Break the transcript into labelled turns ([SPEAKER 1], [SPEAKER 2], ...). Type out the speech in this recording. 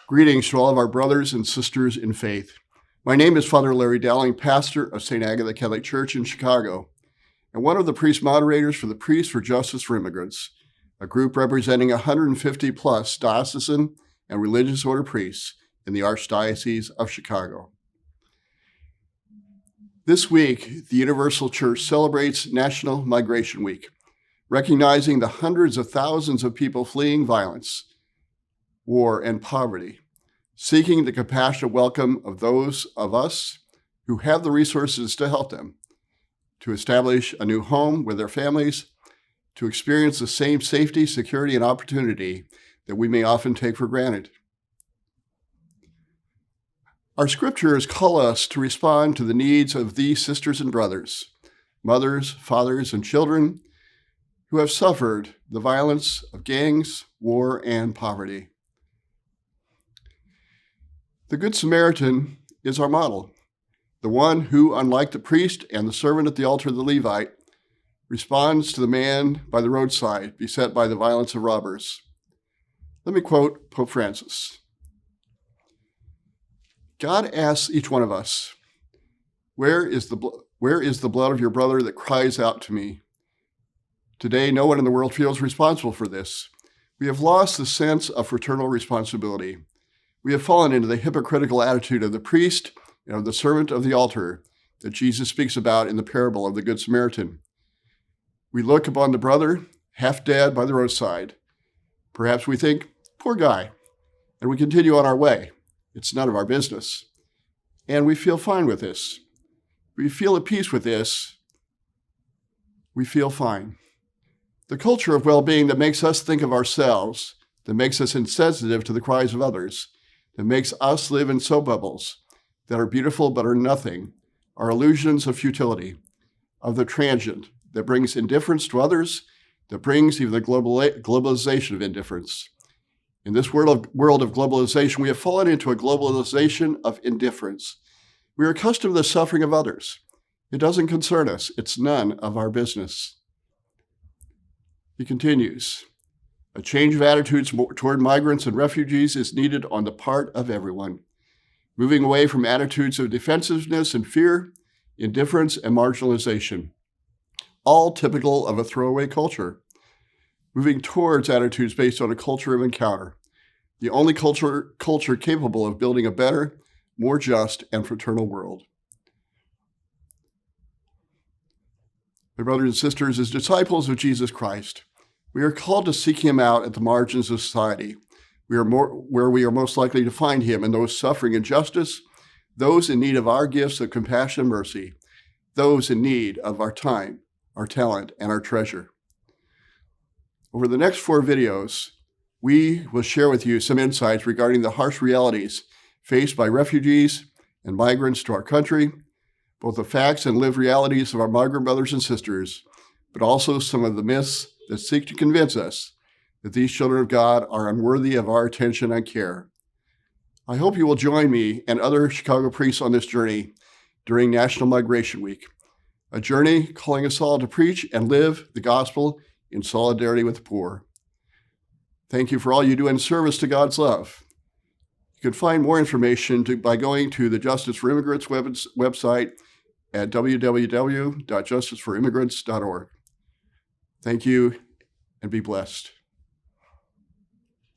[SPEAKER 1] Greetings to all of our brothers and sisters in faith. My name is Father Larry Dowling, pastor of St. Agatha Catholic Church in Chicago, and one of the priest moderators for the Priests for Justice for Immigrants, a group representing 150 plus diocesan and religious order priests in the Archdiocese of Chicago. This week, the Universal Church celebrates National Migration Week, recognizing the hundreds of thousands of people fleeing violence, war, and poverty, seeking the compassionate welcome of those of us who have the resources to help them, to establish a new home with their families, to experience the same safety, security, and opportunity that we may often take for granted. Our scriptures call us to respond to the needs of these sisters and brothers, mothers, fathers, and children who have suffered the violence of gangs, war, and poverty. The Good Samaritan is our model, the one who, unlike the priest and the servant at the altar of the Levite, responds to the man by the roadside beset by the violence of robbers. Let me quote Pope Francis. God asks each one of us, where is the blood of your brother that cries out to me? Today, no one in the world feels responsible for this. We have lost the sense of fraternal responsibility. We have fallen into the hypocritical attitude of the priest and of the servant of the altar that Jesus speaks about in the parable of the Good Samaritan. We look upon the brother, half dead by the roadside. Perhaps we think, poor guy, and we continue on our way. It's none of our business. And we feel fine with this. We feel at peace with this. We feel fine. The culture of well-being that makes us think of ourselves, that makes us insensitive to the cries of others, that makes us live in soap bubbles that are beautiful but are nothing, are illusions of futility, of the transient, that brings indifference to others, that brings even the globalization of indifference. In this world of globalization, we have fallen into a globalization of indifference. We are accustomed to the suffering of others. It doesn't concern us. It's none of our business. He continues, a change of attitudes toward migrants and refugees is needed on the part of everyone, moving away from attitudes of defensiveness and fear, indifference, and marginalization, all typical of a throwaway culture, moving towards attitudes based on a culture of encounter, the only culture capable of building a better, more just, and fraternal world. My brothers and sisters, as disciples of Jesus Christ, we are called to seek him out at the margins of society, where we are most likely to find him in those suffering injustice, those in need of our gifts of compassion and mercy, those in need of our time, our talent, and our treasure. Over the next 4 videos, we will share with you some insights regarding the harsh realities faced by refugees and migrants to our country, both the facts and lived realities of our migrant brothers and sisters, but also some of the myths that seek to convince us that these children of God are unworthy of our attention and care. I hope you will join me and other Chicago priests on this journey during National Migration Week, a journey calling us all to preach and live the gospel in solidarity with the poor. Thank you for all you do in service to God's love. You can find more information by going to the Justice for Immigrants website at www.justiceforimmigrants.org. Thank you, and be blessed.